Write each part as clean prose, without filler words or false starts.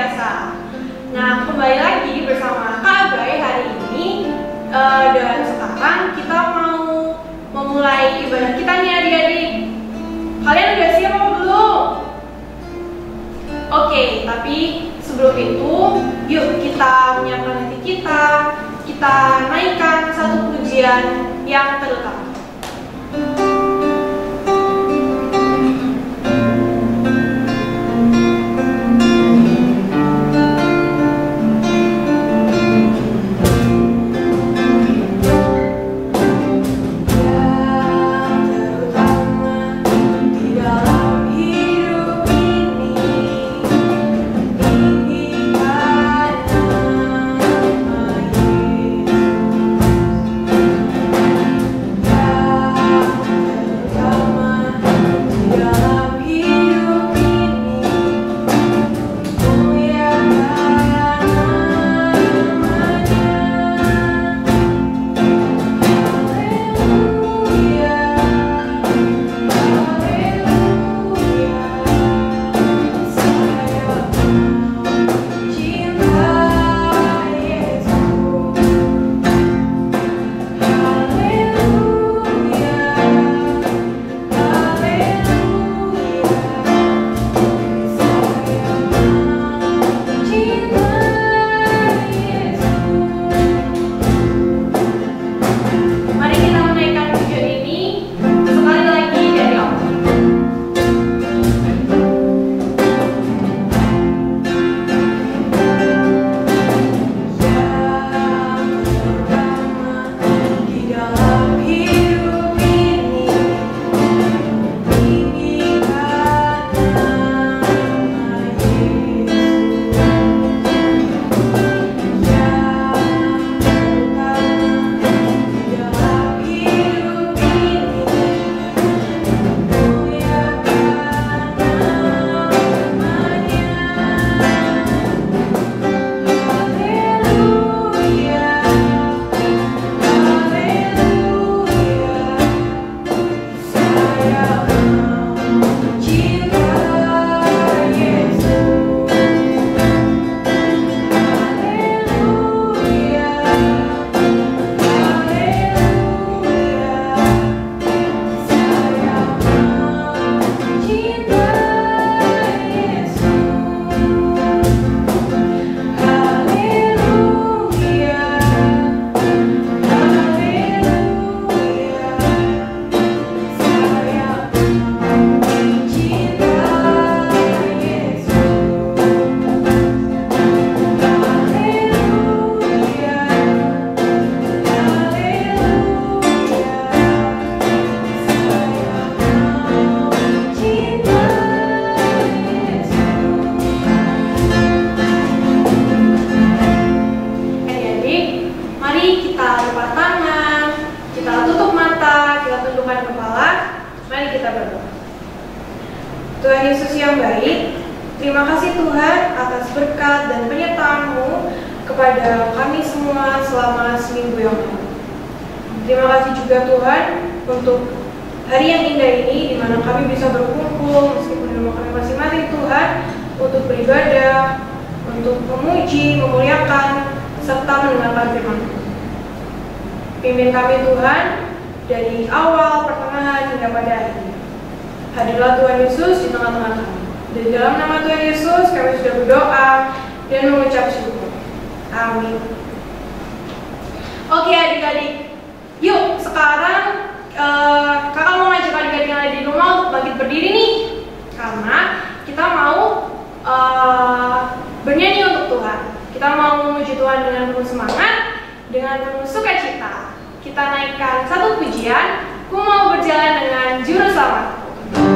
biasa. Nah, kembali lagi bersama Kak Abai hari ini. Dan sekarang kita mau memulai ibadah kita nih adik-adik. Kalian udah siap apa belum? Oke, tapi sebelum itu, yuk kita menyiapkan hati kita naikkan satu pujian yang terutama. Tuhan Yesus yang baik, terima kasih Tuhan atas berkat dan penyertaan-Mu kepada kami semua selama seminggu yang lalu. Terima kasih juga Tuhan untuk hari yang indah ini di mana kami bisa berkumpul meskipun di rumah kami masing-masing Tuhan untuk beribadah, untuk memuji, memuliakan, serta mendengarkan firman-Mu. Pimpin kami Tuhan dari awal, pertengahan, hingga pada akhir. Hadirlah Tuhan Yesus di tengah-tengah kami. Dan di dalam nama Tuhan Yesus kami sudah berdoa dan mengucap syukur. Amin. Oke adik-adik, yuk sekarang kakak mau ngajak adik-adik yang ada di rumah untuk bangkit berdiri nih. Karena kita mau bernyanyi untuk Tuhan. Kita mau memuji Tuhan dengan penuh semangat, dengan penuh sukacita. Kita naikkan satu pujian, Ku Mau Berjalan Dengan Juru Selamat. Ku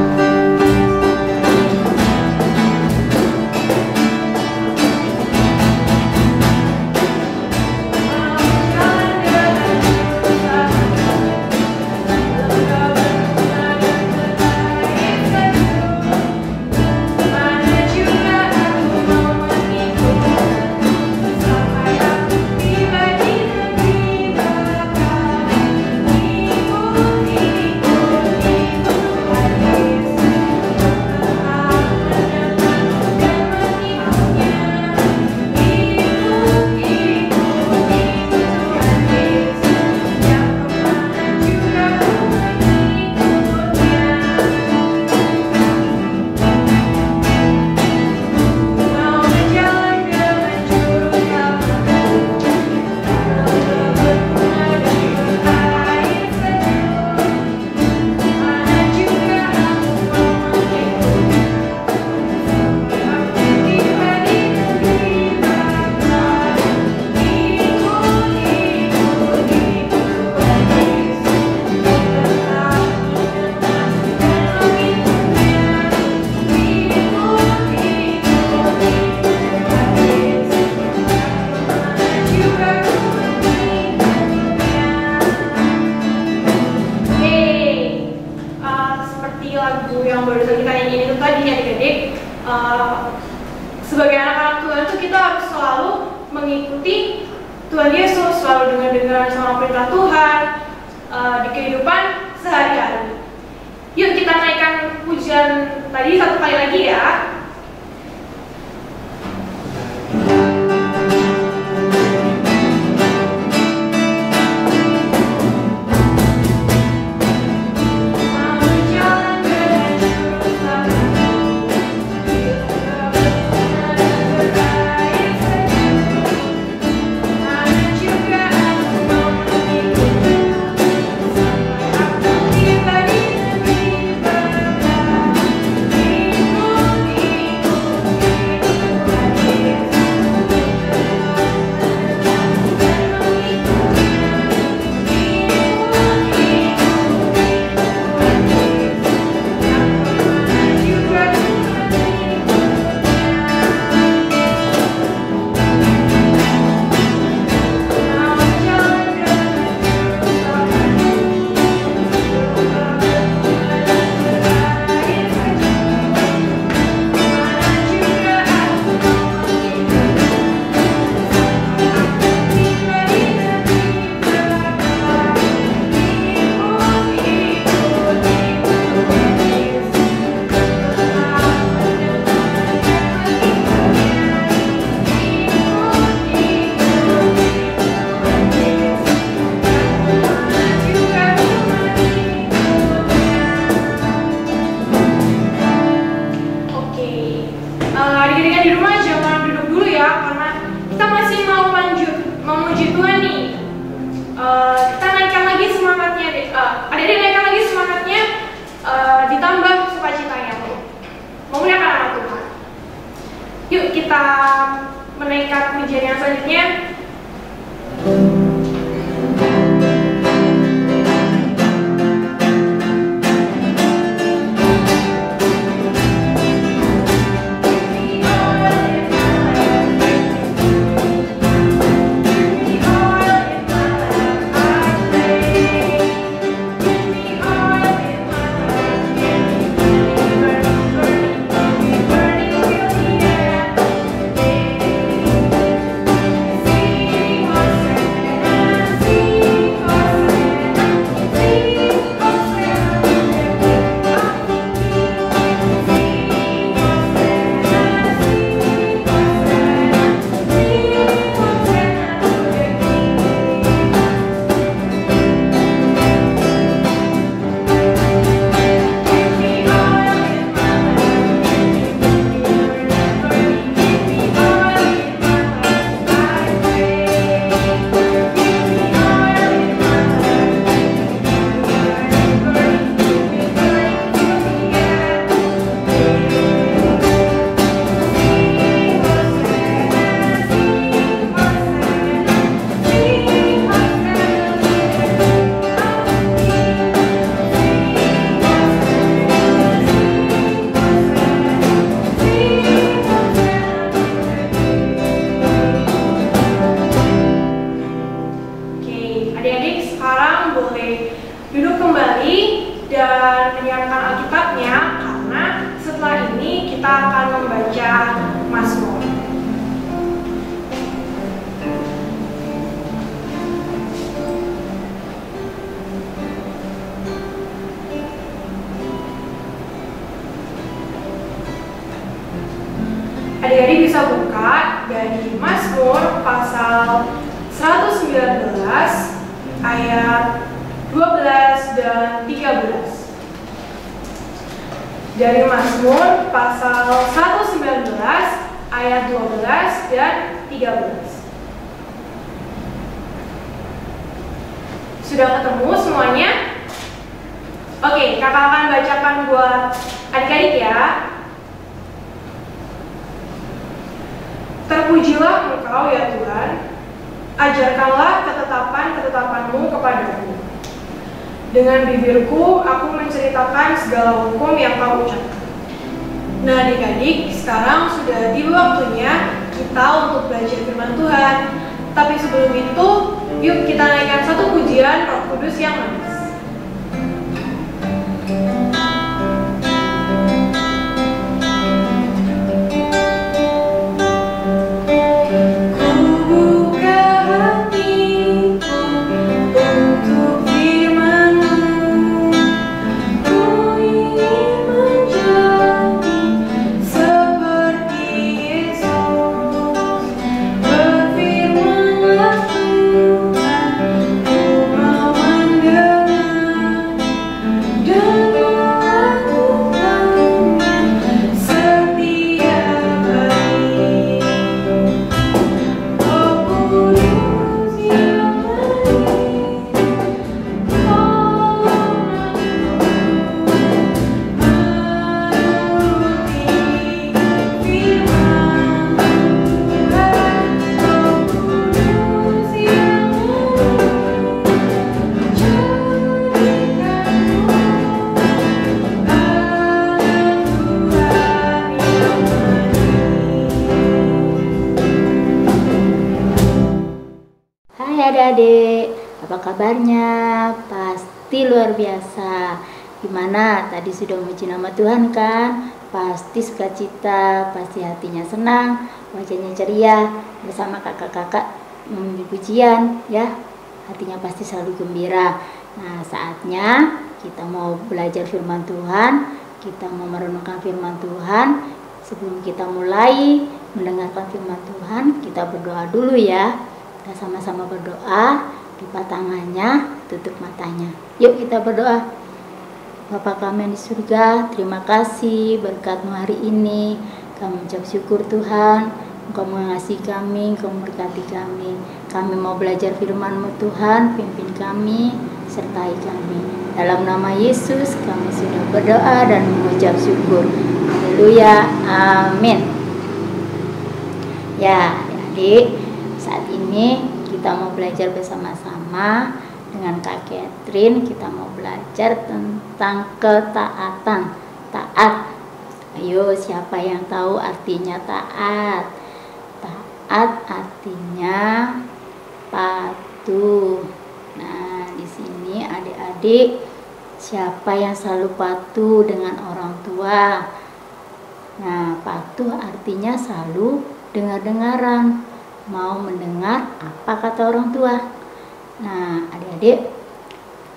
sebagai anak-anak Tuhan tuh kita harus selalu mengikuti Tuhan Yesus, selalu dengar sama perintah Tuhan di kehidupan sehari-hari. Yuk kita naikkan pujian tadi satu kali lagi ya. Adik-adik di rumah jangan duduk dulu ya, karena kita masih mau memuji Tuhan nih. Kita naikkan lagi semangatnya, adik-adik naikkan lagi semangatnya, ditambah sukacitanya memuliakan nama Tuhan. Yuk kita menaikkan pujian yang selanjutnya. Duduk kembali dan menyiapkan Alkitabnya, karena setelah ini kita akan membaca Mazmur. Adik-adik bisa buka dari Mazmur pasal 119 ayat 12 dan 13. Dari Mazmur pasal 119 ayat 12 dan 13. Sudah ketemu semuanya? Oke, kakak akan bacakan buat adik-adik ya. Terpujilah Engkau ya Tuhan, ajarkanlah ketetapan-ketetapan-Mu kepadaku. Dengan bibirku, aku menceritakan segala hukum yang Kau ucapkan. Nah adik-adik, sekarang sudah tiba waktunya kita untuk belajar firman Tuhan. Tapi sebelum itu, yuk kita naikkan satu pujian Roh Kudus yang manis. adik-adik, apa kabarnya? Pasti luar biasa. Gimana? Tadi sudah memuji nama Tuhan kan? Pasti sukacita, pasti hatinya senang, wajahnya ceria, bersama kakak-kakak memuji pujian ya. Hatinya pasti selalu gembira. Nah, saatnya kita mau belajar firman Tuhan, kita mau merenungkan firman Tuhan. Sebelum kita mulai mendengarkan firman Tuhan, kita berdoa dulu ya. Kita sama-sama berdoa, lipat tangannya, tutup matanya. Yuk kita berdoa. Bapa kami yang di surga, terima kasih berkat-Mu hari ini. Kami ucap syukur Tuhan, Engkau mengasihi kami, Engkau memberkati kami. Kami mau belajar firman-Mu Tuhan, pimpin kami, sertai kami. Dalam nama Yesus kami sudah berdoa dan mengucap syukur. Haleluya, amin. Ya adik, saat ini kita mau belajar bersama-sama dengan Kak Catherine. Kita mau belajar tentang ketaatan. Taat. Ayo, siapa yang tahu artinya taat? Taat artinya patuh. Nah, di sini adik-adik, siapa yang selalu patuh dengan orang tua? Nah, patuh artinya selalu dengar-dengaran, mau mendengar apa kata orang tua. Nah, adik-adik,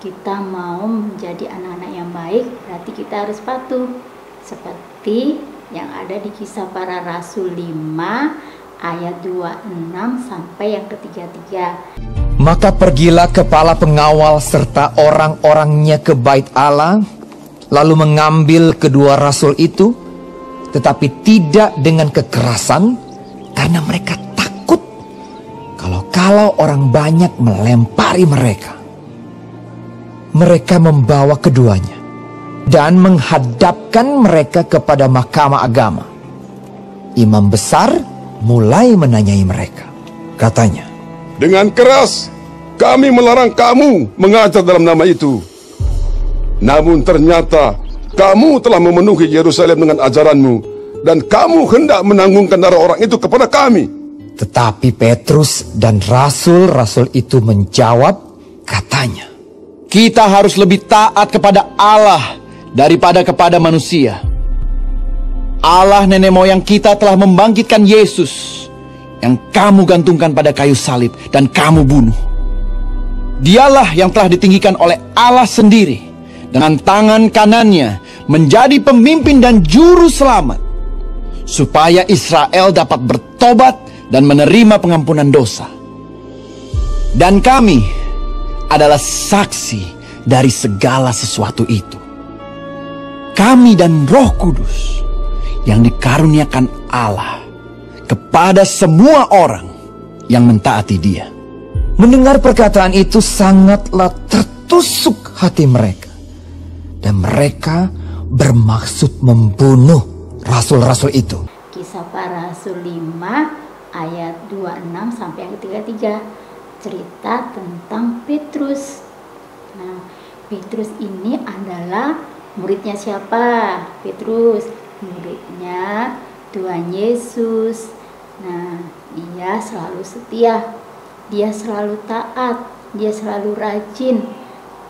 kita mau menjadi anak-anak yang baik, berarti kita harus patuh. Seperti yang ada di Kisah Para Rasul 5 ayat 26 sampai yang ke-33. Maka pergilah kepala pengawal serta orang-orangnya ke bait Allah, lalu mengambil kedua rasul itu, tetapi tidak dengan kekerasan, karena mereka takut kalau orang banyak melempari mereka. Mereka membawa keduanya dan menghadapkan mereka kepada mahkamah agama. Imam besar mulai menanyai mereka. Katanya, dengan keras kami melarang kamu mengajar dalam nama itu. Namun ternyata kamu telah memenuhi Yerusalem dengan ajaranmu, dan kamu hendak menanggungkan darah orang itu kepada kami. Tetapi Petrus dan rasul-rasul itu menjawab, katanya, kita harus lebih taat kepada Allah daripada kepada manusia. Allah nenek moyang kita telah membangkitkan Yesus yang kamu gantungkan pada kayu salib dan kamu bunuh. Dialah yang telah ditinggikan oleh Allah sendiri dengan tangan kanannya menjadi pemimpin dan juru selamat, supaya Israel dapat bertobat dan menerima pengampunan dosa. Dan kami adalah saksi dari segala sesuatu itu. Kami dan Roh Kudus yang dikaruniakan Allah kepada semua orang yang mentaati Dia. mendengar perkataan itu sangatlah tertusuk hati mereka, dan mereka bermaksud membunuh rasul-rasul itu. Kisah Para Rasul 5 ayat 26 sampai ayat 33, cerita tentang Petrus. Nah, Petrus ini adalah muridnya siapa? Petrus, muridnya Tuhan Yesus. Nah, dia selalu setia, dia selalu taat, dia selalu rajin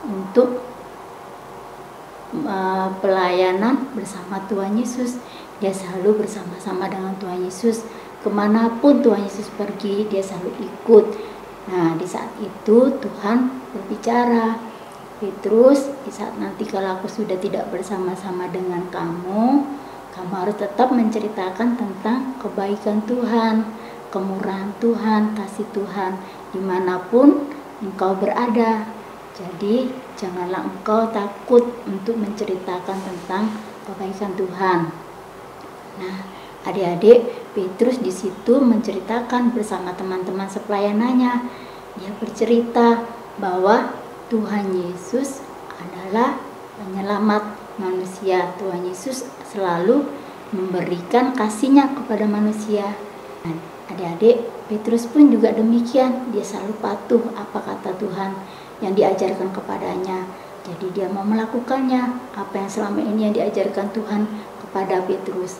untuk pelayanan bersama Tuhan Yesus. Dia selalu bersama-sama dengan Tuhan Yesus. Kemanapun Tuhan Yesus pergi, dia selalu ikut. Nah, di saat itu Tuhan berbicara, Petrus, di saat nanti kalau aku sudah tidak bersama-sama dengan kamu harus tetap menceritakan tentang kebaikan Tuhan, kemurahan Tuhan, kasih Tuhan dimanapun engkau berada. Jadi janganlah engkau takut untuk menceritakan tentang kebaikan Tuhan. Nah, adik-adik, Petrus di situ menceritakan bersama teman-teman sepelayanannya. Dia bercerita bahwa Tuhan Yesus adalah penyelamat manusia. Tuhan Yesus selalu memberikan kasih-Nya kepada manusia. Nah, adik-adik, Petrus pun juga demikian. Dia selalu patuh apa kata Tuhan yang diajarkan kepadanya. Jadi dia mau melakukannya, apa yang selama ini yang diajarkan Tuhan kepada Petrus.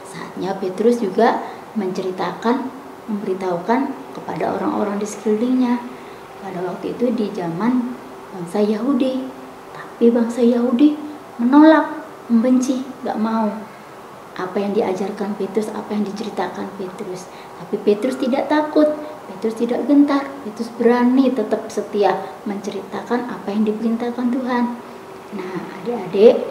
Saatnya Petrus juga menceritakan memberitahukan kepada orang-orang di sekelilingnya. Pada waktu itu di zaman bangsa Yahudi, tapi bangsa Yahudi menolak, membenci, gak mau apa yang diajarkan Petrus, apa yang diceritakan Petrus. Tapi Petrus tidak takut, Petrus tidak gentar, Petrus berani tetap setia menceritakan apa yang diperintahkan Tuhan. Nah, adik-adik,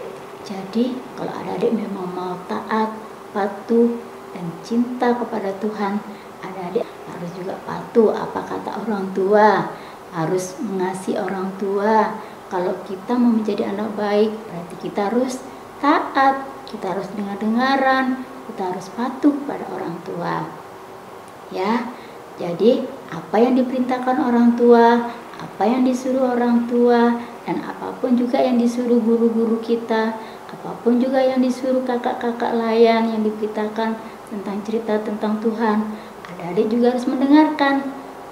jadi kalau adik-adik memang mau taat, patuh, dan cinta kepada Tuhan, adik-adik harus juga patuh apa kata orang tua, harus mengasihi orang tua. Kalau kita mau menjadi anak baik, berarti kita harus taat, kita harus dengar-dengaran, kita harus patuh pada orang tua. Ya, jadi apa yang diperintahkan orang tua, apa yang disuruh orang tua, dan apapun juga yang disuruh guru-guru kita, apapun juga yang disuruh kakak-kakak layan yang diberitakan tentang cerita tentang Tuhan, adik-adik juga harus mendengarkan.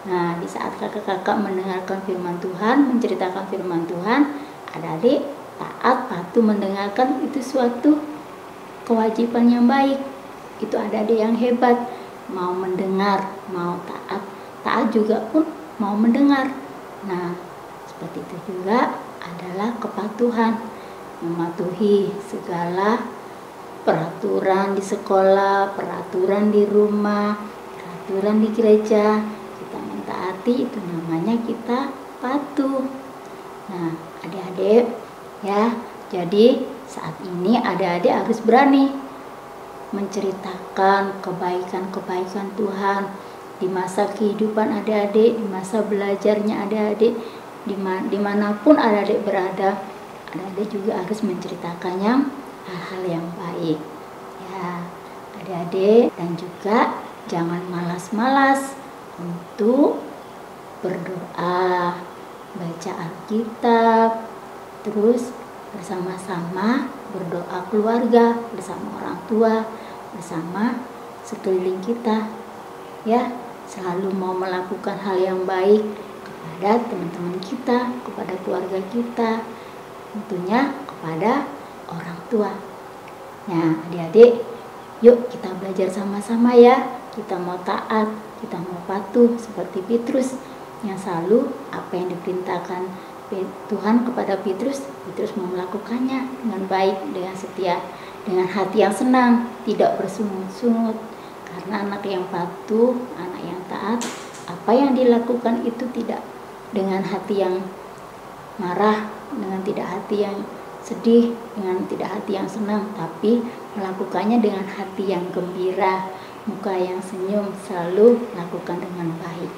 Nah, di saat kakak-kakak mendengarkan firman Tuhan, menceritakan firman Tuhan, adik-adik taat, patuh mendengarkan, itu suatu kewajiban yang baik. Itu adik-adik yang hebat, mau mendengar, mau taat. Taat juga pun mau mendengar. Nah, seperti itu juga adalah kepatuhan, mematuhi segala peraturan di sekolah, peraturan di rumah, peraturan di gereja. Kita mentaati, itu namanya kita patuh. Nah, adik-adik ya, jadi saat ini adik-adik harus berani menceritakan kebaikan-kebaikan Tuhan di masa kehidupan adik-adik, di masa belajarnya adik-adik, dimanapun adik-adik berada, adik-adik juga harus menceritakannya hal-hal yang baik. Ya, adik-adik, dan juga jangan malas-malas untuk berdoa, baca Alkitab, terus bersama-sama berdoa keluarga, bersama orang tua, bersama sekeliling kita. Ya, selalu mau melakukan hal yang baik kepada teman-teman kita, kepada keluarga kita, tentunya kepada orang tua. Nah, adik-adik, yuk kita belajar sama-sama ya. Kita mau taat, kita mau patuh seperti Petrus yang selalu apa yang diperintahkan Tuhan kepada Petrus, Petrus mau melakukannya dengan baik, dengan setia, dengan hati yang senang, tidak bersungut-sungut. Karena anak yang patuh, anak yang taat, apa yang dilakukan itu tidak dengan hati yang marah, dengan tidak hati yang sedih, dengan tidak hati yang senang, tapi melakukannya dengan hati yang gembira, muka yang senyum, selalu lakukan dengan baik.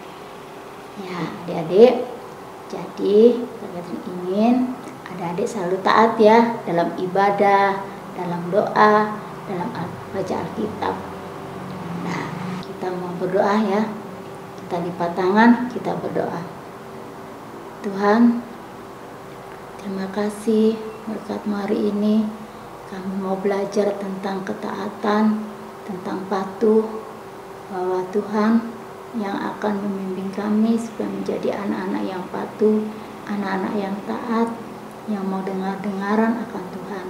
Ya, adik-adik, jadi Kak ingin adik-adik selalu taat ya dalam ibadah, dalam doa, dalam baca Alkitab. Nah, kita mau berdoa ya. Kita lipat tangan, kita berdoa. Tuhan, terima kasih berkat-Mu hari ini. Kami mau belajar tentang ketaatan, tentang patuh, bahwa Tuhan yang akan membimbing kami supaya menjadi anak-anak yang patuh, anak-anak yang taat, yang mau dengar-dengaran akan Tuhan.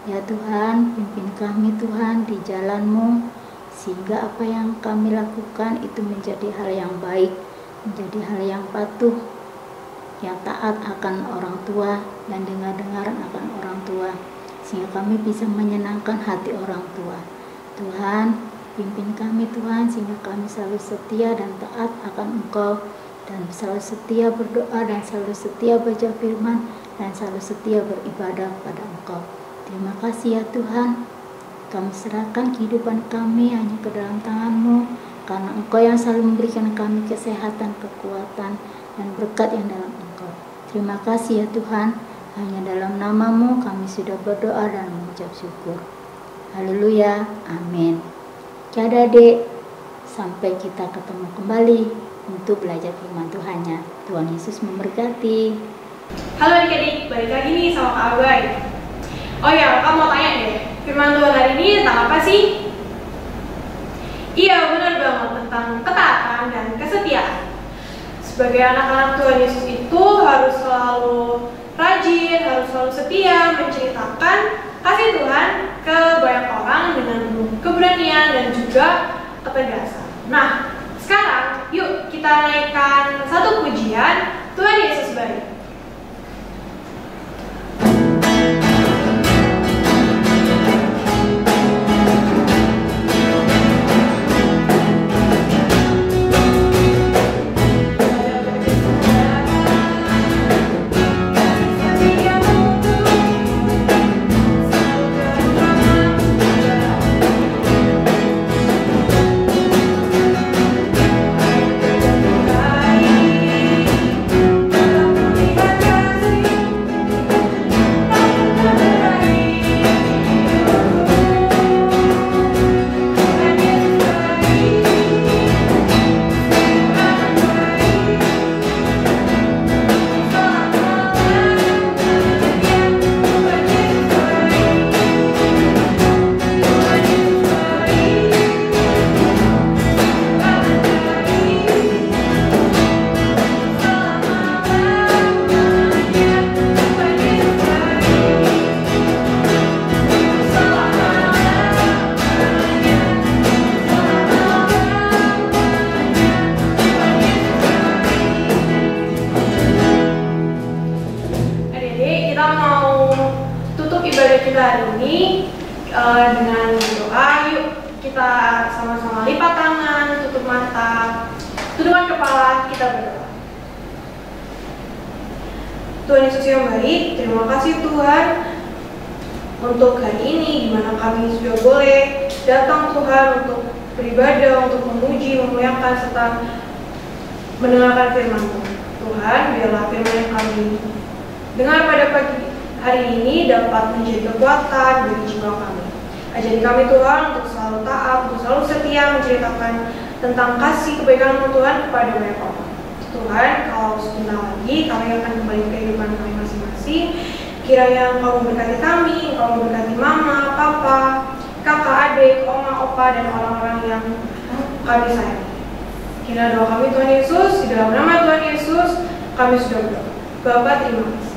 Ya Tuhan, pimpin kami Tuhan di jalan-Mu, sehingga apa yang kami lakukan itu menjadi hal yang baik, menjadi hal yang patuh, yang taat akan orang tua dan dengar-dengaran akan orang tua, sehingga kami bisa menyenangkan hati orang tua. Tuhan, pimpin kami Tuhan, sehingga kami selalu setia dan taat akan Engkau, dan selalu setia berdoa, dan selalu setia baca firman, dan selalu setia beribadah pada Engkau. Terima kasih ya Tuhan. Kami serahkan kehidupan kami hanya ke dalam tangan-Mu, karena Engkau yang selalu memberikan kami kesehatan, kekuatan, dan berkat yang dalam Engkau. Terima kasih ya Tuhan. Hanya dalam nama-Mu kami sudah berdoa dan mengucap syukur. Haleluya, amin. Oke adik-adik, sampai kita ketemu kembali untuk belajar firman Tuhan-Nya. Tuhan Yesus memberkati. Halo adik-adik, balik lagi nih sama Kak Abai. Oh ya, kamu mau tanya deh, firman Tuhan hari ini tentang apa sih? Iya, benar banget, tentang ketaatan dan kesetiaan. Sebagai anak-anak Tuhan Yesus itu harus selalu rajin, harus selalu setia menceritakan kasih Tuhan ke banyak orang dengan penuh keberanian dan juga ketegasan. Nah, sekarang yuk kita naikkan satu pujian, Tuhan Yesus baik. Kita hari ini dengan doa, yuk kita sama-sama lipat tangan, tutup mata, tundukkan kepala, kita berdoa. Tuhan Yesus yang baik, terima kasih Tuhan untuk hari ini di mana kami sudah boleh datang Tuhan untuk beribadah, untuk memuji, memuliakan serta mendengarkan firman-Mu. Tuhan, biarlah firman yang kami dengar pada pagi hari ini dapat menjadi kekuatan bagi jiwa kami. Ajari kami Tuhan untuk selalu taat, untuk selalu setia menceritakan tentang kasih kebaikan-Mu Tuhan kepada banyak orang. Tuhan, kalau sebentar lagi kami akan kembali ke kehidupan kami masing-masing. Kiranya Engkau memberkati kami, Engkau memberkati mama, papa, kakak, adik, oma, opa, dan orang-orang yang kami sayangi. Kiranya doa kami Tuhan Yesus, di dalam nama Tuhan Yesus kami sudah berdoa. Bapa, terima kasih.